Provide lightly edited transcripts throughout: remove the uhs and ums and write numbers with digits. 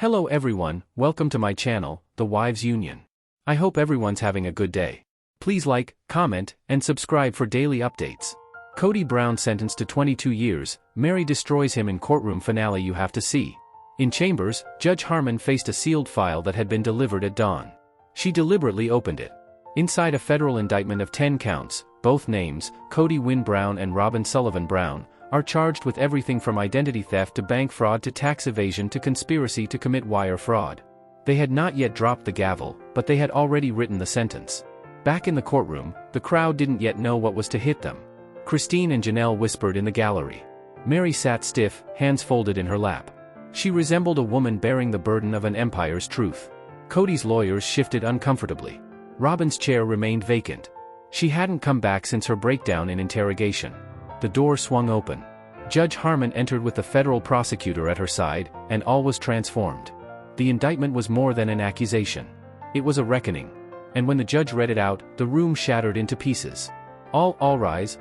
Hello everyone, welcome to my channel, The Wives Union. I hope everyone's having a good day. Please like, comment, and subscribe for daily updates. Kody Brown sentenced to 22 years, Meri destroys him in courtroom finale you have to see. In chambers, Judge Harmon faced a sealed file that had been delivered at dawn. She deliberately opened it. Inside a federal indictment of 10 counts, both names, Kody Brown and Robyn Sullivan Brown, are charged with everything from identity theft to bank fraud to tax evasion to conspiracy to commit wire fraud. They had not yet dropped the gavel, but they had already written the sentence. Back in the courtroom, the crowd didn't yet know what was to hit them. Christine and Janelle whispered in the gallery. Meri sat stiff, hands folded in her lap. She resembled a woman bearing the burden of an empire's truth. Kody's lawyers shifted uncomfortably. Robyn's chair remained vacant. She hadn't come back since her breakdown in interrogation. The door swung open. Judge Harmon entered with the federal prosecutor at her side, and all was transformed. The indictment was more than an accusation. It was a reckoning. And when the judge read it out, the room shattered into pieces. All rise,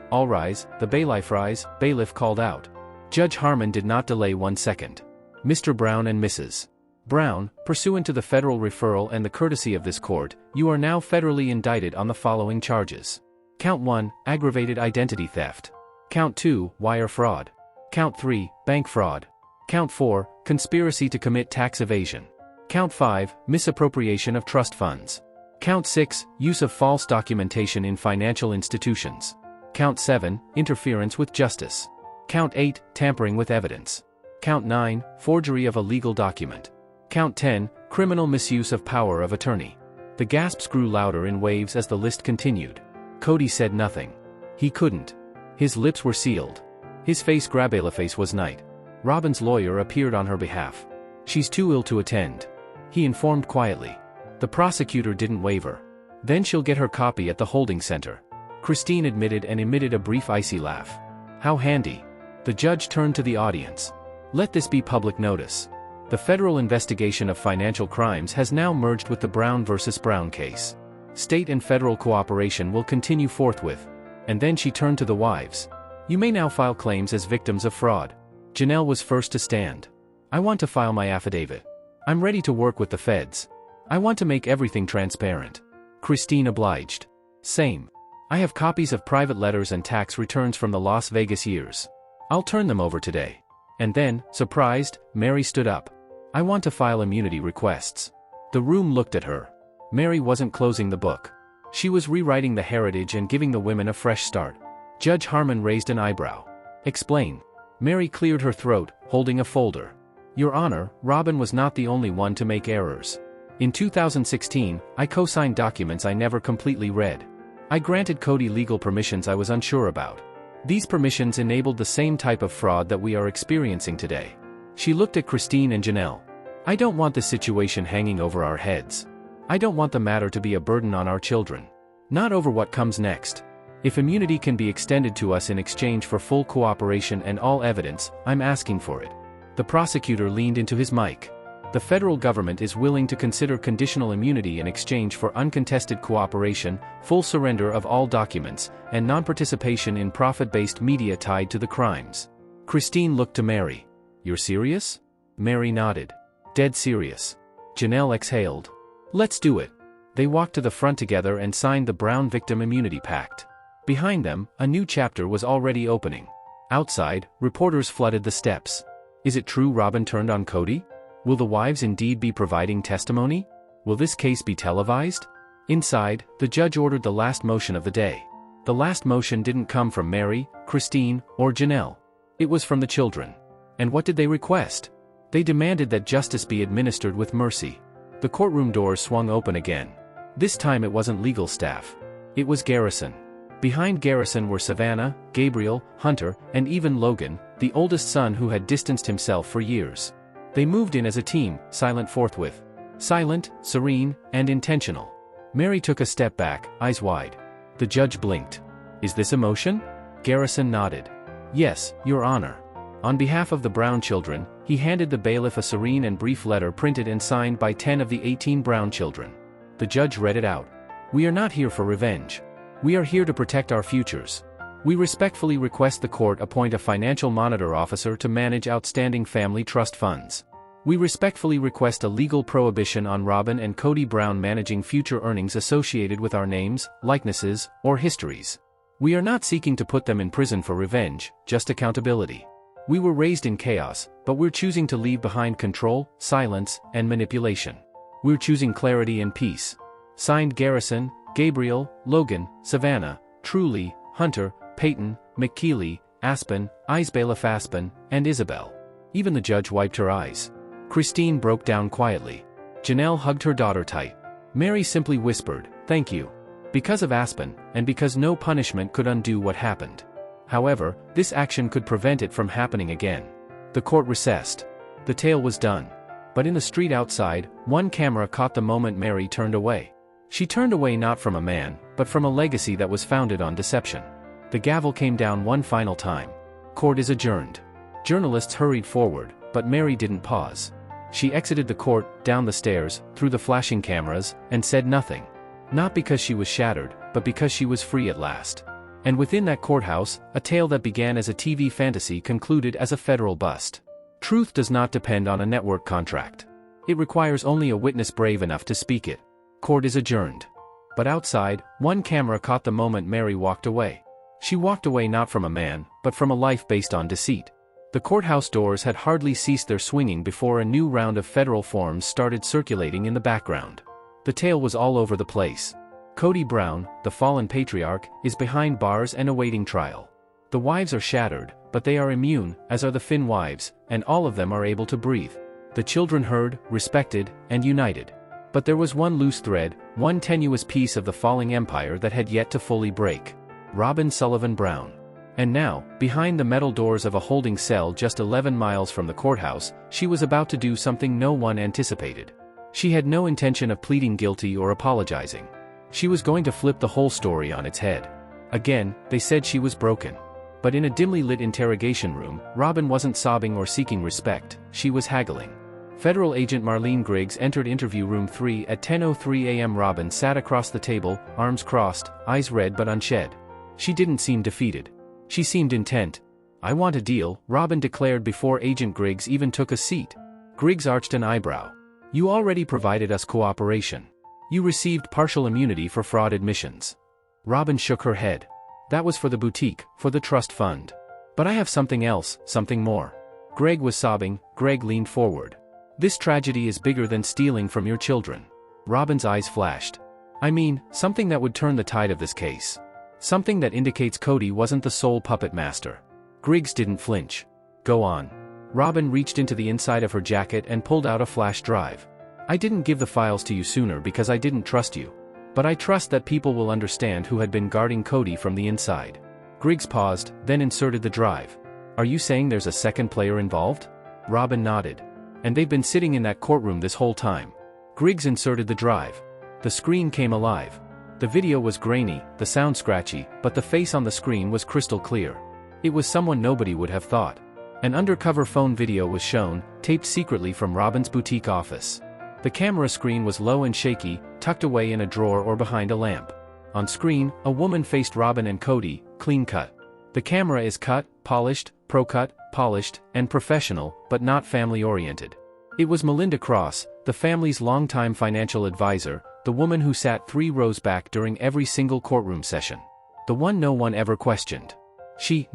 the bailiff called out. Judge Harmon did not delay 1 second. Mr. Brown and Mrs. Brown, pursuant to the federal referral and the courtesy of this court, you are now federally indicted on the following charges. Count 1, aggravated identity theft. Count 2, wire fraud. Count 3, bank fraud. Count 4, conspiracy to commit tax evasion. Count 5, misappropriation of trust funds. Count 6, use of false documentation in financial institutions. Count 7, interference with justice. Count 8, tampering with evidence. Count 9, forgery of a legal document. Count 10, criminal misuse of power of attorney. The gasps grew louder in waves as the list continued. Kody said nothing. He couldn't. His lips were sealed. His face face was night. Robyn's lawyer appeared on her behalf. She's too ill to attend, he informed quietly. The prosecutor didn't waver. Then she'll get her copy at the holding center. Christine admitted and emitted a brief icy laugh. How handy. The judge turned to the audience. Let this be public notice. The federal investigation of financial crimes has now merged with the Brown versus Brown case. State and federal cooperation will continue forthwith. And then she turned to the wives. You may now file claims as victims of fraud. Janelle was first to stand. I want to file my affidavit. I'm ready to work with the feds. I want to make everything transparent. Christine obliged. Same. I have copies of private letters and tax returns from the Las Vegas years. I'll turn them over today. And then, surprised, Meri stood up. I want to file immunity requests. The room looked at her. Meri wasn't closing the book. She was rewriting the heritage and giving the women a fresh start. Judge Harmon raised an eyebrow. Explain. Meri cleared her throat, holding a folder. Your Honor, Robyn was not the only one to make errors. In 2016, I co-signed documents I never completely read. I granted Kody legal permissions I was unsure about. These permissions enabled the same type of fraud that we are experiencing today. She looked at Christine and Janelle. I don't want this situation hanging over our heads. I don't want the matter to be a burden on our children. Not over what comes next. If immunity can be extended to us in exchange for full cooperation and all evidence, I'm asking for it. The prosecutor leaned into his mic. The federal government is willing to consider conditional immunity in exchange for uncontested cooperation, full surrender of all documents, and non-participation in profit-based media tied to the crimes. Christine looked to Meri. You're serious? Meri nodded. Dead serious. Janelle exhaled. Let's do it. They walked to the front together and signed the Brown Victim Immunity Pact. Behind them, a new chapter was already opening. Outside, reporters flooded the steps. Is it true Robyn turned on Kody? Will the wives indeed be providing testimony? Will this case be televised? Inside, the judge ordered the last motion of the day. The last motion didn't come from Meri, Christine, or Janelle. It was from the children. And what did they request? They demanded that justice be administered with mercy. The courtroom doors swung open again. This time it wasn't legal staff. It was Garrison. Behind Garrison were Savannah, Gabriel, Hunter, and even Logan, the oldest son who had distanced himself for years. They moved in as a team, silent forthwith. Silent, serene, and intentional. Meri took a step back, eyes wide. The judge blinked. Is this emotion? Garrison nodded. Yes, Your Honor. On behalf of the Brown children, he handed the bailiff a serene and brief letter printed and signed by 10 of the 18 Brown children. The judge read it out. We are not here for revenge. We are here to protect our futures. We respectfully request the court appoint a financial monitor officer to manage outstanding family trust funds. We respectfully request a legal prohibition on Robyn and Kody Brown managing future earnings associated with our names, likenesses, or histories. We are not seeking to put them in prison for revenge, just accountability. We were raised in chaos, but we're choosing to leave behind control, silence, and manipulation. We're choosing clarity and peace. Signed Garrison, Gabriel, Logan, Savannah, Truly, Hunter, Peyton, McKeely, Aspen, Isbailiff Aspen, and Isabel. Even the judge wiped her eyes. Christine broke down quietly. Janelle hugged her daughter tight. Meri simply whispered, "Thank you." Because of Aspen, and because no punishment could undo what happened. However, this action could prevent it from happening again. The court recessed. The tale was done. But in the street outside, one camera caught the moment Meri turned away. She turned away not from a man, but from a legacy that was founded on deception. The gavel came down one final time. Court is adjourned. Journalists hurried forward, but Meri didn't pause. She exited the court, down the stairs, through the flashing cameras, and said nothing. Not because she was shattered, but because she was free at last. And within that courthouse, a tale that began as a TV fantasy concluded as a federal bust. Truth does not depend on a network contract. It requires only a witness brave enough to speak it. Court is adjourned. But outside, one camera caught the moment Meri walked away. She walked away not from a man, but from a life based on deceit. The courthouse doors had hardly ceased their swinging before a new round of federal forms started circulating in the background. The tale was all over the place. Kody Brown, the fallen patriarch, is behind bars and awaiting trial. The wives are shattered, but they are immune, as are the Finn wives, and all of them are able to breathe. The children heard, respected, and united. But there was one loose thread, one tenuous piece of the falling empire that had yet to fully break. Robyn Sullivan Brown. And now, behind the metal doors of a holding cell just 11 miles from the courthouse, she was about to do something no one anticipated. She had no intention of pleading guilty or apologizing. She was going to flip the whole story on its head. Again, they said she was broken. But in a dimly lit interrogation room, Robyn wasn't sobbing or seeking respect, she was haggling. Federal Agent Marlene Griggs entered interview room 3 at 10:03 a.m. Robyn sat across the table, arms crossed, eyes red but unshed. She didn't seem defeated. She seemed intent. "I want a deal," Robyn declared before Agent Griggs even took a seat. Griggs arched an eyebrow. "You already provided us cooperation. You received partial immunity for fraud admissions." Robyn shook her head. "That was for the boutique, for the trust fund. But I have something else, something more." Greg was sobbing. Greg leaned forward. "This tragedy is bigger than stealing from your children." Robyn's eyes flashed. "I mean, something that would turn the tide of this case. Something that indicates Kody wasn't the sole puppet master." Griggs didn't flinch. "Go on." Robyn reached into the inside of her jacket and pulled out a flash drive. "I didn't give the files to you sooner because I didn't trust you. But I trust that people will understand who had been guarding Kody from the inside." Griggs paused, then inserted the drive. "Are you saying there's a second player involved?" Robyn nodded. "And they've been sitting in that courtroom this whole time." Griggs inserted the drive. The screen came alive. The video was grainy, the sound scratchy, but the face on the screen was crystal clear. It was someone nobody would have thought. An undercover phone video was shown, taped secretly from Robyn's boutique office. The camera screen was low and shaky, tucked away in a drawer or behind a lamp. On screen, a woman faced Robyn and Kody, clean cut. The camera is cut, polished, pro-cut, polished, and professional, but not family-oriented. It was Melinda Cross, the family's longtime financial advisor, the woman who sat 3 rows back during every single courtroom session. The one no one ever questioned. She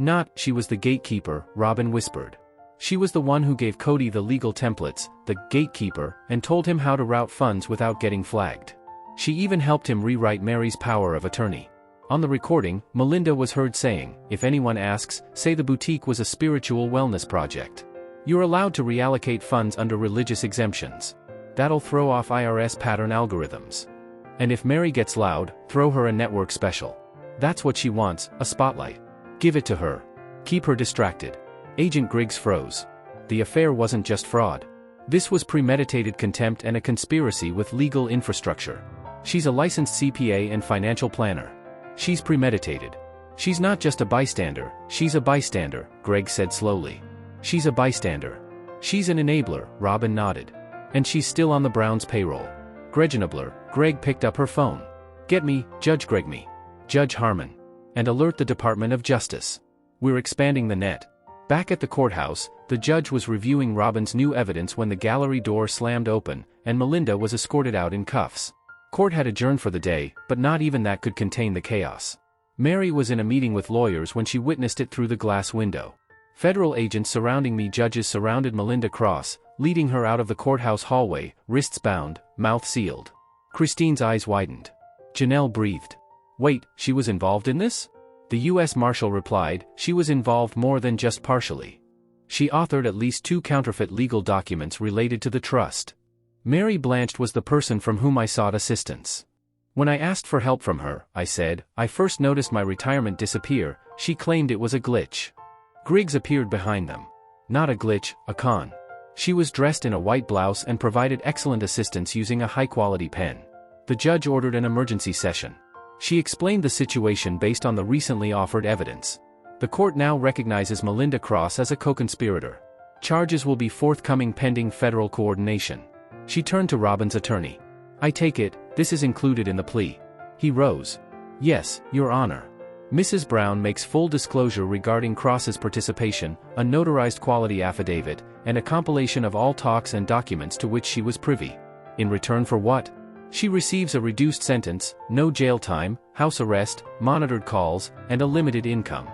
was the gatekeeper, Robyn whispered. She was the one who gave Kody the legal templates, the gatekeeper, and told him how to route funds without getting flagged. She even helped him rewrite Meri's power of attorney. On the recording, Melinda was heard saying, "If anyone asks, say the boutique was a spiritual wellness project. You're allowed to reallocate funds under religious exemptions. That'll throw off IRS pattern algorithms. And if Meri gets loud, throw her a network special. That's what she wants, a spotlight. Give it to her. Keep her distracted." Agent Griggs froze. The affair wasn't just fraud. This was premeditated contempt and a conspiracy with legal infrastructure. She's a licensed CPA and financial planner. She's premeditated. She's not just a bystander, she's a bystander, Greg said slowly. She's a bystander. She's an enabler, Robyn nodded. And she's still on the Browns' payroll. Gregenabler, Greg picked up her phone. "Get me, Judge Greg me. Judge Harmon. And alert the Department of Justice. We're expanding the net." Back at the courthouse, the judge was reviewing Robyn's new evidence when the gallery door slammed open, and Melinda was escorted out in cuffs. Court had adjourned for the day, but not even that could contain the chaos. Meri was in a meeting with lawyers when she witnessed it through the glass window. Federal agents surrounding me. Judges surrounded Melinda Cross, leading her out of the courthouse hallway, wrists bound, mouth sealed. Christine's eyes widened. Janelle breathed. Wait, she was involved in this? The U.S. Marshal replied, she was involved more than just partially. She authored at least 2 counterfeit legal documents related to the trust. Meri Blanchard was the person from whom I sought assistance. When I asked for help from her, I said, I first noticed my retirement disappear. She claimed it was a glitch. Griggs appeared behind them. Not a glitch, a con. She was dressed in a white blouse and provided excellent assistance using a high-quality pen. The judge ordered an emergency session. She explained the situation based on the recently offered evidence. The court now recognizes Melinda Cross as a co-conspirator. Charges will be forthcoming pending federal coordination. She turned to Robyn's attorney. I take it, this is included in the plea. He rose. Yes, Your Honor. Mrs. Brown makes full disclosure regarding Cross's participation, a notarized quality affidavit, and a compilation of all talks and documents to which she was privy. In return for what? She receives a reduced sentence, no jail time, house arrest, monitored calls, and a limited income.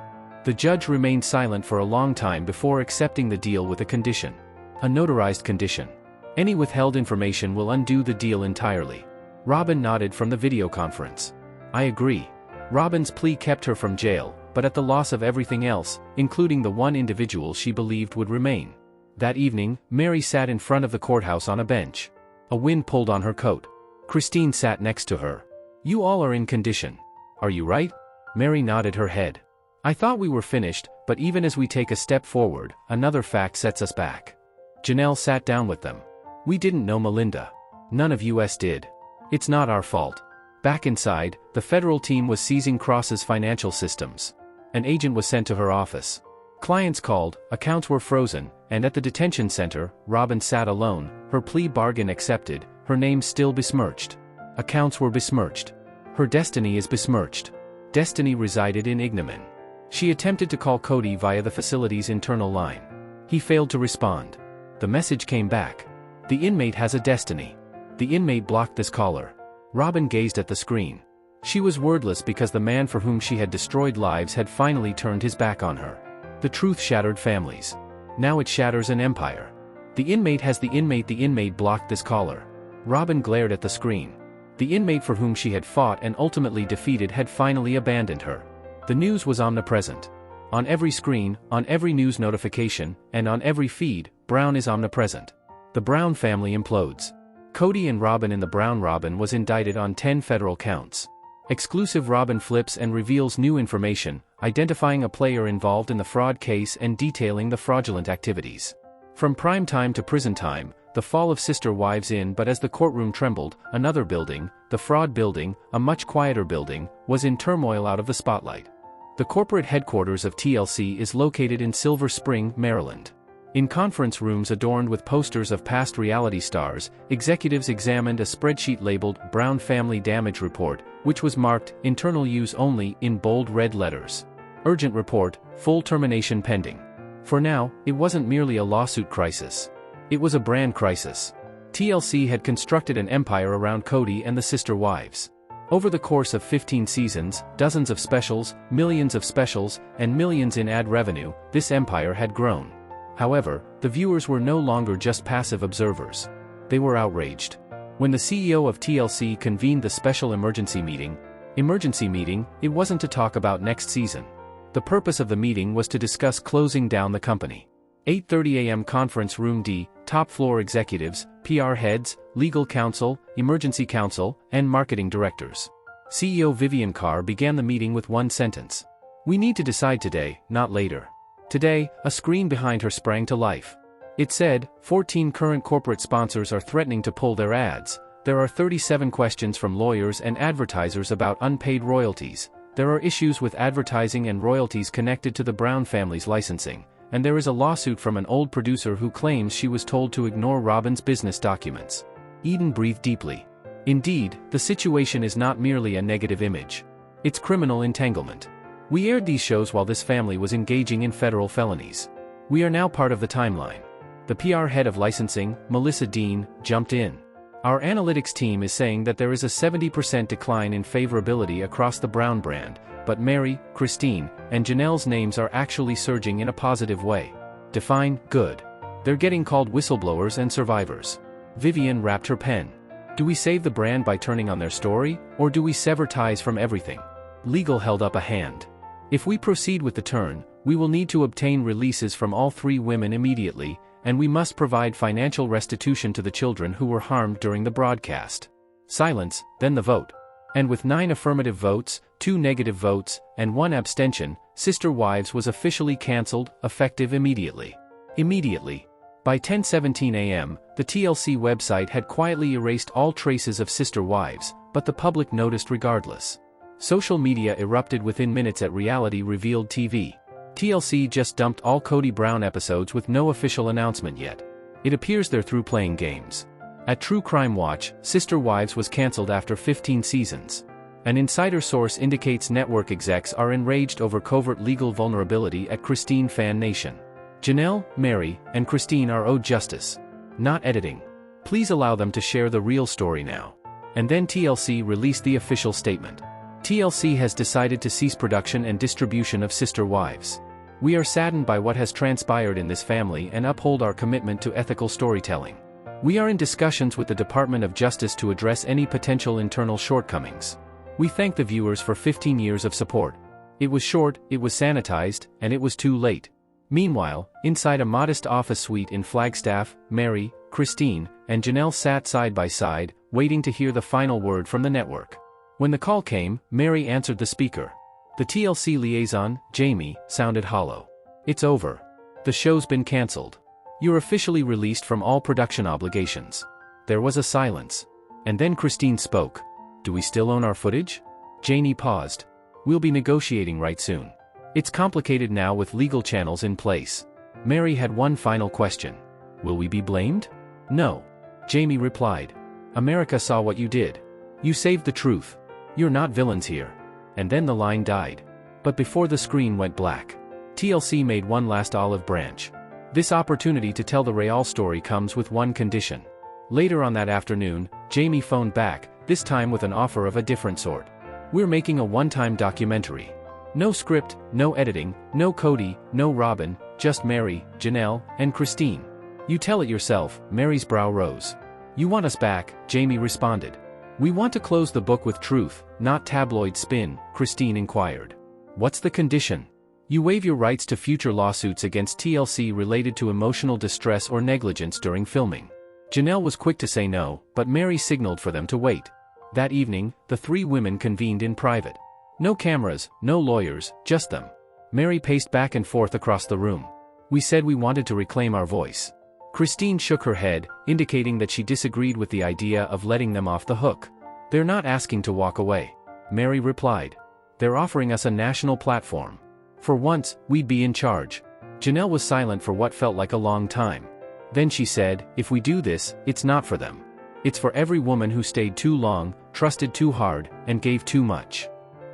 The judge remained silent for a long time before accepting the deal with a condition. A notarized condition. Any withheld information will undo the deal entirely. Robyn nodded from the video conference. I agree. Robyn's plea kept her from jail, but at the loss of everything else, including the one individual she believed would remain. That evening, Meri sat in front of the courthouse on a bench. A wind pulled on her coat. Christine sat next to her. You all are in condition. Are you right? Meri nodded her head. I thought we were finished, but even as we take a step forward, another fact sets us back. Janelle sat down with them. We didn't know Melinda. None of us did. It's not our fault. Back inside, the federal team was seizing Cross's financial systems. An agent was sent to her office. Clients called, accounts were frozen, and at the detention center, Robyn sat alone, her plea bargain accepted, her name still besmirched. Accounts were besmirched. Her destiny is besmirched. Destiny resided in ignominy. She attempted to call Kody via the facility's internal line. He failed to respond. The message came back. The inmate has a destiny. The inmate blocked this caller. Robyn gazed at the screen. She was wordless because the man for whom she had destroyed lives had finally turned his back on her. The truth shattered families. Now it shatters an empire. The inmate has the inmate blocked this caller. Robyn glared at the screen. The inmate for whom she had fought and ultimately defeated had finally abandoned her. The news was omnipresent. On every screen, on every news notification, and on every feed, Brown is omnipresent. The Brown family implodes. Kody and Robyn in the Brown. Robyn was indicted on 10 federal counts. Exclusive. Robyn flips and reveals new information, identifying a player involved in the fraud case and detailing the fraudulent activities. From prime time to prison time, the fall of Sister Wives Inn. But as the courtroom trembled, another building, the fraud building, a much quieter building, was in turmoil out of the spotlight. The corporate headquarters of TLC is located in Silver Spring, Maryland. In conference rooms adorned with posters of past reality stars, executives examined a spreadsheet labeled Brown Family Damage Report, which was marked Internal Use Only in bold red letters. Urgent report, full termination pending. For now, it wasn't merely a lawsuit crisis. It was a brand crisis. TLC had constructed an empire around Kody and the sister wives. Over the course of 15 seasons, dozens of specials, millions of specials, and millions in ad revenue, this empire had grown. However, the viewers were no longer just passive observers. They were outraged. When the CEO of TLC convened the special emergency meeting, it wasn't to talk about next season. The purpose of the meeting was to discuss closing down the company. 8:30 a.m. Conference Room D, top floor executives, PR heads, legal counsel, emergency counsel, and marketing directors. CEO Vivian Carr began the meeting with one sentence. We need to decide today, not later. Today, a screen behind her sprang to life. It said, 14 current corporate sponsors are threatening to pull their ads. There are 37 questions from lawyers and advertisers about unpaid royalties. There are issues with advertising and royalties connected to the Brown family's licensing. And there is a lawsuit from an old producer who claims she was told to ignore Robyn's business documents. Eden breathed deeply. Indeed, the situation is not merely a negative image. It's criminal entanglement. We aired these shows while this family was engaging in federal felonies. We are now part of the timeline. The PR head of licensing, Melissa Dean, jumped in. Our analytics team is saying that there is a 70% decline in favorability across the Brown brand, but Meri, Christine, and Janelle's names are actually surging in a positive way. Define good. They're getting called whistleblowers and survivors. Vivian wrapped her pen. Do we save the brand by turning on their story, or do we sever ties from everything? Legal held up a hand. If we proceed with the turn, we will need to obtain releases from all 3 women immediately, and we must provide financial restitution to the children who were harmed during the broadcast. Silence, then the vote. And with 9 affirmative votes, 2 negative votes, and 1 abstention, Sister Wives was officially cancelled, effective immediately. Immediately. By 10:17 a.m., the TLC website had quietly erased all traces of Sister Wives, but the public noticed regardless. Social media erupted within minutes at Reality Revealed TV. TLC just dumped all Kody Brown episodes with no official announcement yet. It appears they're through playing games. At True Crime Watch, Sister Wives was cancelled after 15 seasons. An insider source indicates network execs are enraged over covert legal vulnerability at Christine Fan Nation. Janelle, Meri, and Christine are owed justice. Not editing. Please allow them to share the real story now. And then TLC released the official statement. TLC has decided to cease production and distribution of Sister Wives. We are saddened by what has transpired in this family and uphold our commitment to ethical storytelling. We are in discussions with the Department of Justice to address any potential internal shortcomings. We thank the viewers for 15 years of support. It was short, it was sanitized, and it was too late. Meanwhile, inside a modest office suite in Flagstaff, Meri, Christine, and Janelle sat side by side, waiting to hear the final word from the network. When the call came, Meri answered the speaker. The TLC liaison, Jamie, sounded hollow. It's over. The show's been cancelled. You're officially released from all production obligations. There was a silence. And then Christine spoke. Do we still own our footage? Jamie paused. We'll be negotiating right soon. It's complicated now with legal channels in place. Meri had one final question. Will we be blamed? No. Jamie replied. America saw what you did. You saved the truth. You're not villains here. And then the line died. But before the screen went black, TLC made one last olive branch. This opportunity to tell the Real story comes with one condition. Later on that afternoon, Jamie phoned back, this time with an offer of a different sort. We're making a one-time documentary. No script, no editing, no Kody, no Robyn, just Meri, Janelle, and Christine. You tell it yourself. Meri's brow rose. You want us back, Jamie responded. We want to close the book with truth, not tabloid spin, Christine inquired. What's the condition? You waive your rights to future lawsuits against TLC related to emotional distress or negligence during filming. Janelle was quick to say no, but Meri signaled for them to wait. That evening, the 3 women convened in private. No cameras, no lawyers, just them. Meri paced back and forth across the room. We said we wanted to reclaim our voice. Christine shook her head, indicating that she disagreed with the idea of letting them off the hook. They're not asking to walk away. Meri replied. They're offering us a national platform. For once, we'd be in charge. Janelle was silent for what felt like a long time. Then she said, if we do this, it's not for them. It's for every woman who stayed too long, trusted too hard, and gave too much.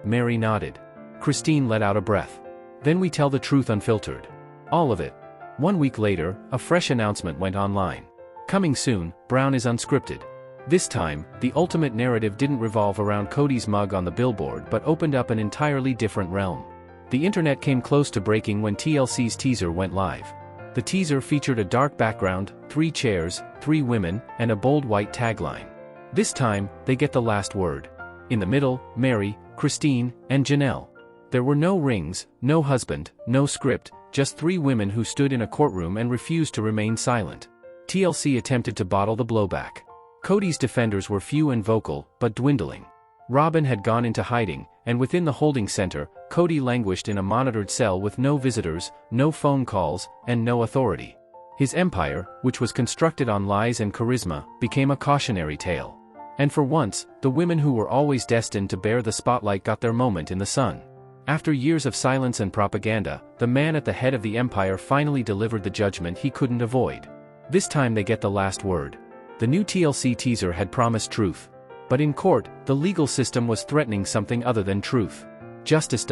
Meri nodded. Christine let out a breath. Then we tell the truth unfiltered. All of it. 1 week later, a fresh announcement went online. Coming soon, Brown is unscripted. This time, the ultimate narrative didn't revolve around Kody's mug on the billboard but opened up an entirely different realm. The internet came close to breaking when TLC's teaser went live. The teaser featured a dark background, 3 chairs, 3 women, and a bold white tagline. This time, they get the last word. In the middle, Meri, Christine, and Janelle. There were no rings, no husband, no script, just 3 women who stood in a courtroom and refused to remain silent. TLC attempted to bottle the blowback. Kody's defenders were few and vocal, but dwindling. Robyn had gone into hiding, and within the holding center, Kody languished in a monitored cell with no visitors, no phone calls, and no authority. His empire, which was constructed on lies and charisma, became a cautionary tale. And for once, the women who were always destined to bear the spotlight got their moment in the sun. After years of silence and propaganda, the man at the head of the empire finally delivered the judgment he couldn't avoid. This time they get the last word. The new TLC teaser had promised truth. But in court, the legal system was threatening something other than truth. Justice.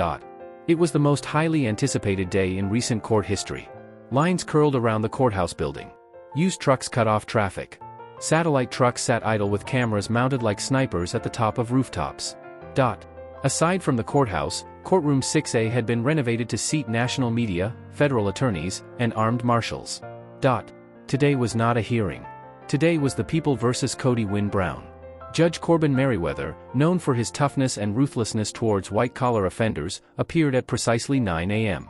It was the most highly anticipated day in recent court history. Lines curled around the courthouse building. Used trucks cut off traffic. Satellite trucks sat idle with cameras mounted like snipers at the top of rooftops. Aside from the courthouse, Courtroom 6A had been renovated to seat national media, federal attorneys, and armed marshals. Today was not a hearing. Today was the People vs. Kody Brown. Judge Corbin Merriweather, known for his toughness and ruthlessness towards white-collar offenders, appeared at precisely 9 a.m.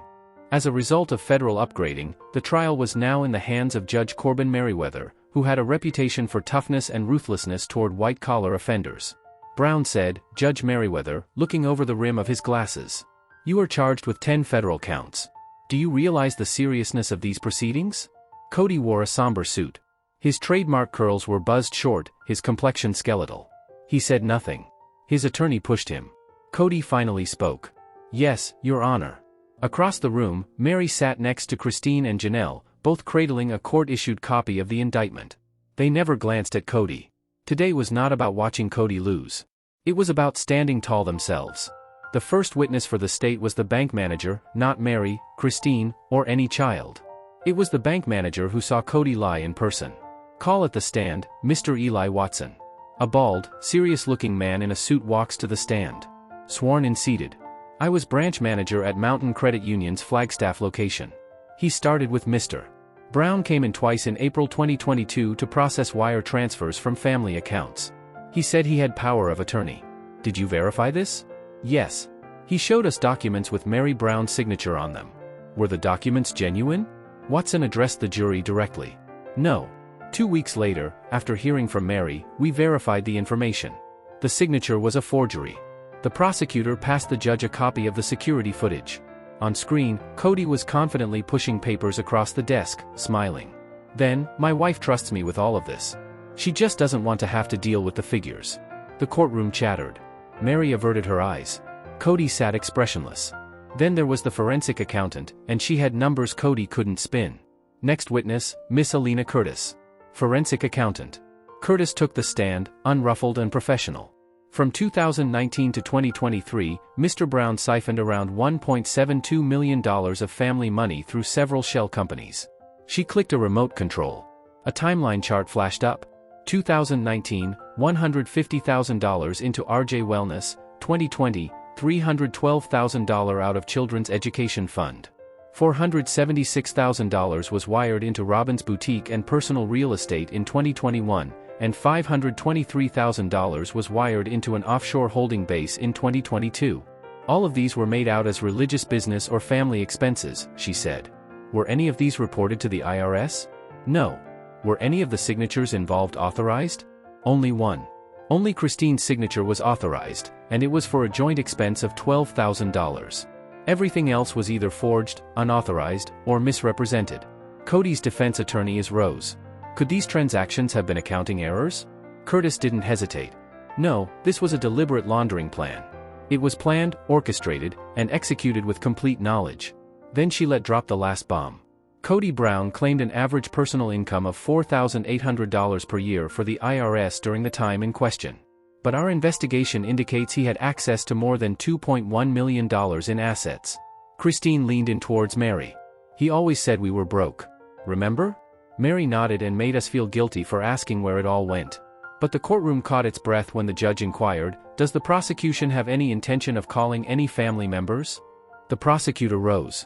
As a result of federal upgrading, the trial was now in the hands of Judge Corbin Merriweather, who had a reputation for toughness and ruthlessness toward white-collar offenders. Brown said, Judge Merriweather, looking over the rim of his glasses. You are charged with 10 federal counts. Do you realize the seriousness of these proceedings? Kody wore a somber suit. His trademark curls were buzzed short, his complexion skeletal. He said nothing. His attorney pushed him. Kody finally spoke. Yes, Your Honor. Across the room, Meri sat next to Christine and Janelle, both cradling a court-issued copy of the indictment. They never glanced at Kody. Today was not about watching Kody lose. It was about standing tall themselves. The first witness for the state was the bank manager, not Meri, Christine, or any child. It was the bank manager who saw Kody lie in person. Call at the stand, Mr. Eli Watson. A bald, serious-looking man in a suit walks to the stand. Sworn in seated. I was branch manager at Mountain Credit Union's Flagstaff location. He started with Mr. Brown came in twice in April 2022 to process wire transfers from family accounts. He said he had power of attorney. Did you verify this? Yes. He showed us documents with Meri Brown's signature on them. Were the documents genuine? Watson addressed the jury directly. No. 2 weeks later, after hearing from Meri, we verified the information. The signature was a forgery. The prosecutor passed the judge a copy of the security footage. On screen, Kody was confidently pushing papers across the desk, smiling. Then, my wife trusts me with all of this. She just doesn't want to have to deal with the figures. The courtroom chattered. Meri averted her eyes. Kody sat expressionless. Then there was the forensic accountant, and she had numbers Kody couldn't spin. Next witness, Miss Alina Curtis. Forensic accountant. Curtis took the stand, unruffled and professional. From 2019 to 2023, Mr. Brown siphoned around $1.72 million of family money through several shell companies. She clicked a remote control. A timeline chart flashed up. 2019, $150,000 into RJ Wellness. 2020, $312,000 out of Children's Education Fund. $476,000 was wired into Robyn's boutique and personal real estate in 2021. And $523,000 was wired into an offshore holding base in 2022. All of these were made out as religious business or family expenses, she said. Were any of these reported to the IRS? No. Were any of the signatures involved authorized? Only one. Only Christine's signature was authorized, and it was for a joint expense of $12,000. Everything else was either forged, unauthorized, or misrepresented. Kody's defense attorney is Rose. Could these transactions have been accounting errors? Curtis didn't hesitate. No, this was a deliberate laundering plan. It was planned, orchestrated, and executed with complete knowledge. Then she let drop the last bomb. Kody Brown claimed an average personal income of $4,800 per year for the IRS during the time in question. But our investigation indicates he had access to more than $2.1 million in assets. Christine leaned in towards Meri. He always said we were broke. Remember? Meri nodded and made us feel guilty for asking where it all went. But the courtroom caught its breath when the judge inquired, does the prosecution have any intention of calling any family members? The prosecutor rose.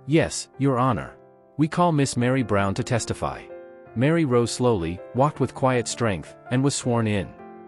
Yes, Your Honor. We call Miss Meri Brown to testify. Meri rose slowly, walked with quiet strength, and was sworn in.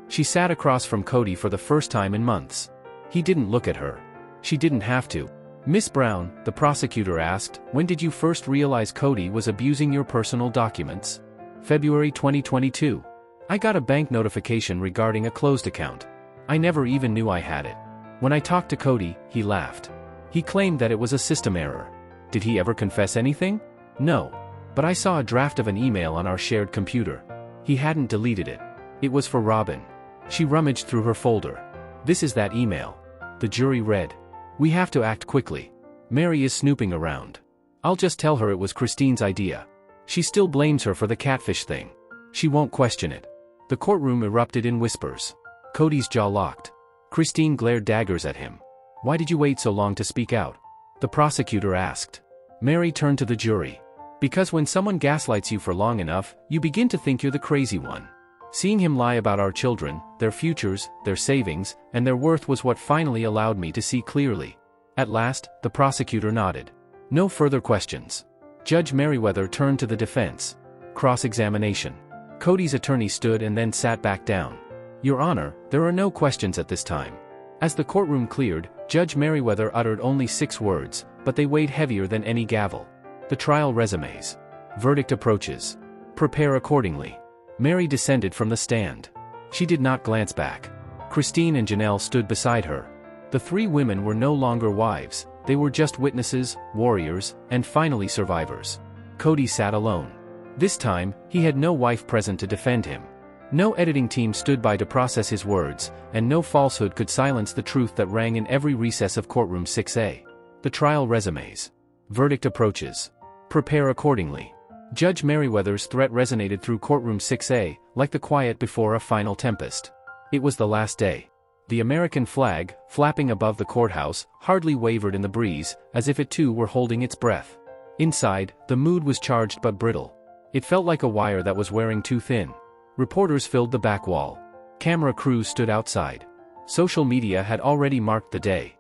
She sat across from Kody for the first time in months. He didn't look at her. She didn't have to. Miss Brown, the prosecutor asked, when did you first realize Kody was abusing your personal documents? February 2022. I got a bank notification regarding a closed account. I never even knew I had it. When I talked to Kody, he laughed. He claimed that it was a system error. Did he ever confess anything? No. But I saw a draft of an email on our shared computer. He hadn't deleted it. It was for Robyn. She rummaged through her folder. This is that email. The jury read. We have to act quickly. Meri is snooping around. I'll just tell her it was Christine's idea. She still blames her for the catfish thing. She won't question it. The courtroom erupted in whispers. Kody's jaw locked. Christine glared daggers at him. Why did you wait so long to speak out? The prosecutor asked. Meri turned to the jury. Because when someone gaslights you for long enough, you begin to think you're the crazy one. Seeing him lie about our children, their futures, their savings, and their worth was what finally allowed me to see clearly. At last, the prosecutor nodded. No further questions. Judge Merriweather turned to the defense. Cross-examination. Kody's attorney stood and then sat back down. Your Honor, there are no questions at this time. As the courtroom cleared, Judge Merriweather uttered only 6 words, but they weighed heavier than any gavel. The trial resumes. Verdict approaches. Prepare accordingly. Meri descended from the stand. She did not glance back. Christine and Janelle stood beside her. The 3 women were no longer wives, they were just witnesses, warriors, and finally survivors. Kody sat alone. This time, he had no wife present to defend him. No editing team stood by to process his words, and no falsehood could silence the truth that rang in every recess of courtroom 6A. The trial resumes. Verdict approaches. Prepare accordingly. Judge Merriweather's threat resonated through courtroom 6A, like the quiet before a final tempest. It was the last day. The American flag, flapping above the courthouse, hardly wavered in the breeze, as if it too were holding its breath. Inside, the mood was charged but brittle. It felt like a wire that was wearing too thin. Reporters filled the back wall. Camera crews stood outside. Social media had already marked the day.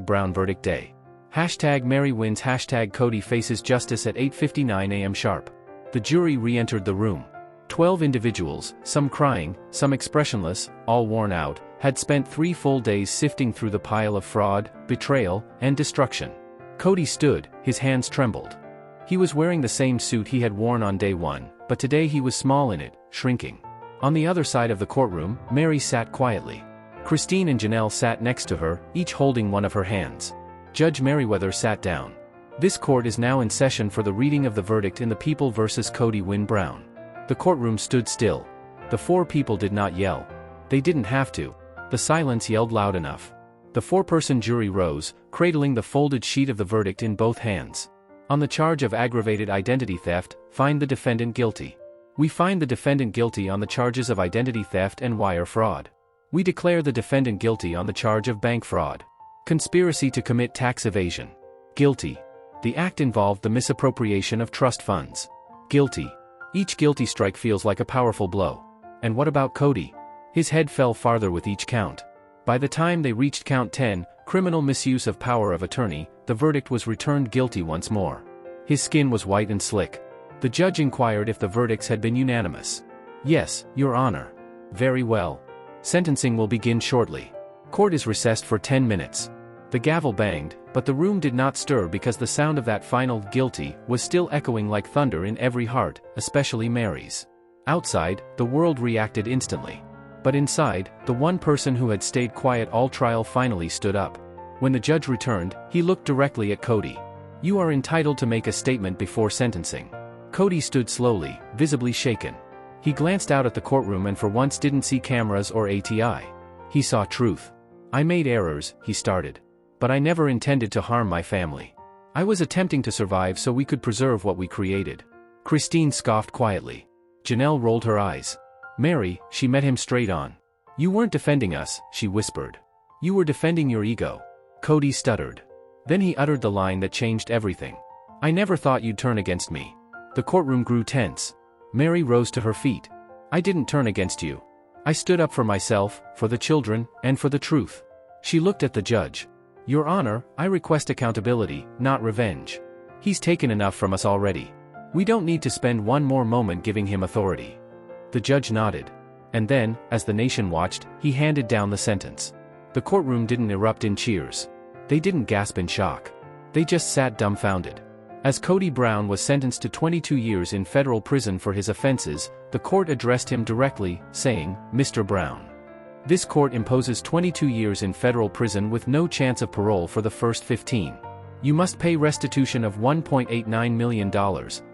#Brown Verdict Day. #Meri wins. #Kody faces justice at 8:59 a.m. sharp. The jury re-entered the room. 12 individuals, some crying, some expressionless, all worn out, had spent 3 full days sifting through the pile of fraud, betrayal, and destruction. Kody stood, his hands trembled. He was wearing the same suit he had worn on day 1, but today he was small in it, shrinking. On the other side of the courtroom, Meri sat quietly. Christine and Janelle sat next to her, each holding one of her hands. Judge Merriweather sat down. This court is now in session for the reading of the verdict in the People v. Kody Brown. The courtroom stood still. The 4 people did not yell. They didn't have to. The silence yelled loud enough. The 4-person jury rose, cradling the folded sheet of the verdict in both hands. On the charge of aggravated identity theft, find the defendant guilty. We find the defendant guilty on the charges of identity theft and wire fraud. We declare the defendant guilty on the charge of bank fraud. Conspiracy to commit tax evasion. Guilty. The act involved the misappropriation of trust funds. Guilty. Each guilty strike feels like a powerful blow. And what about Kody? His head fell farther with each count. By the time they reached count 10, criminal misuse of power of attorney, the verdict was returned guilty once more. His skin was white and slick. The judge inquired if the verdicts had been unanimous. Yes, Your Honor. Very well. Sentencing will begin shortly. Court is recessed for 10 minutes. The gavel banged, but the room did not stir because the sound of that final "guilty" was still echoing like thunder in every heart, especially Meri's. Outside, the world reacted instantly. But inside, the one person who had stayed quiet all trial finally stood up. When the judge returned, he looked directly at Kody. You are entitled to make a statement before sentencing. Kody stood slowly, visibly shaken. He glanced out at the courtroom and for once didn't see cameras or ATI. He saw truth. I made errors, he started. But I never intended to harm my family. I was attempting to survive so we could preserve what we created. Christine scoffed quietly. Janelle rolled her eyes. Meri, she met him straight on. You weren't defending us, she whispered. You were defending your ego. Kody stuttered. Then he uttered the line that changed everything. I never thought you'd turn against me. The courtroom grew tense. Meri rose to her feet. I didn't turn against you. I stood up for myself, for the children, and for the truth. She looked at the judge. Your Honor, I request accountability, not revenge. He's taken enough from us already. We don't need to spend one more moment giving him authority. The judge nodded. And then, as the nation watched, he handed down the sentence. The courtroom didn't erupt in cheers. They didn't gasp in shock. They just sat dumbfounded. As Kody Brown was sentenced to 22 years in federal prison for his offenses, the court addressed him directly, saying, Mr. Brown. This court imposes 22 years in federal prison with no chance of parole for the first 15. You must pay restitution of $1.89 million,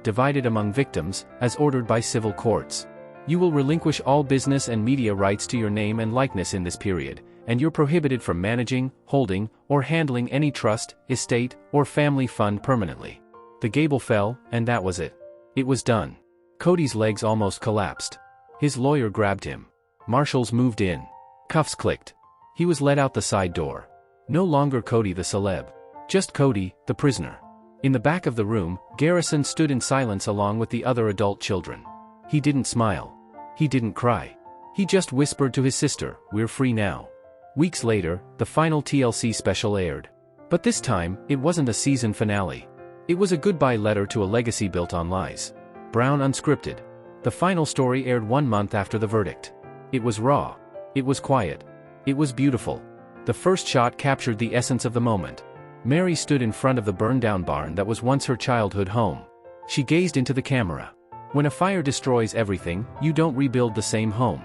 divided among victims, as ordered by civil courts. You will relinquish all business and media rights to your name and likeness in this period, and you're prohibited from managing, holding, or handling any trust, estate, or family fund permanently. The gavel fell, and that was it. It was done. Kody's legs almost collapsed. His lawyer grabbed him. Marshals moved in. Cuffs clicked. He was led out the side door. No longer Kody the celeb. Just Kody, the prisoner. In the back of the room, Garrison stood in silence along with the other adult children. He didn't smile. He didn't cry. He just whispered to his sister, "We're free now." Weeks later, the final TLC special aired. But this time, it wasn't a season finale. It was a goodbye letter to a legacy built on lies. Brown unscripted. The final story aired 1 month after the verdict. It was raw. It was quiet. It was beautiful. The first shot captured the essence of the moment. Meri stood in front of the burned-down barn that was once her childhood home. She gazed into the camera. When a fire destroys everything, you don't rebuild the same home.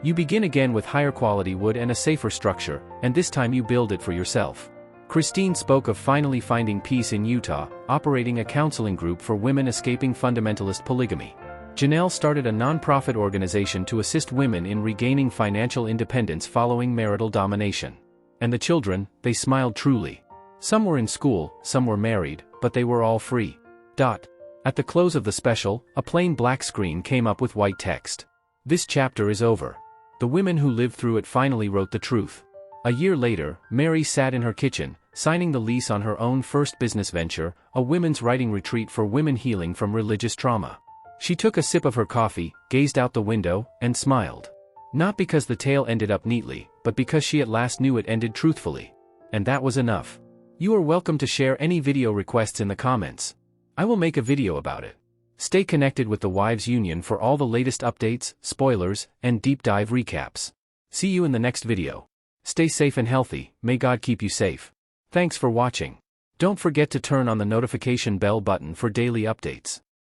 You begin again with higher quality wood and a safer structure, and this time you build it for yourself. Christine spoke of finally finding peace in Utah, operating a counseling group for women escaping fundamentalist polygamy. Janelle started a non-profit organization to assist women in regaining financial independence following marital domination. And the children, they smiled truly. Some were in school, some were married, but they were all free. At the close of the special, a plain black screen came up with white text. This chapter is over. The women who lived through it finally wrote the truth. A year later, Meri sat in her kitchen, signing the lease on her own first business venture, a women's writing retreat for women healing from religious trauma. She took a sip of her coffee, gazed out the window, and smiled. Not because the tale ended up neatly, but because she at last knew it ended truthfully. And that was enough. You are welcome to share any video requests in the comments. I will make a video about it. Stay connected with the Wives Union for all the latest updates, spoilers, and deep dive recaps. See you in the next video. Stay safe and healthy, may God keep you safe. Thanks for watching. Don't forget to turn on the notification bell button for daily updates.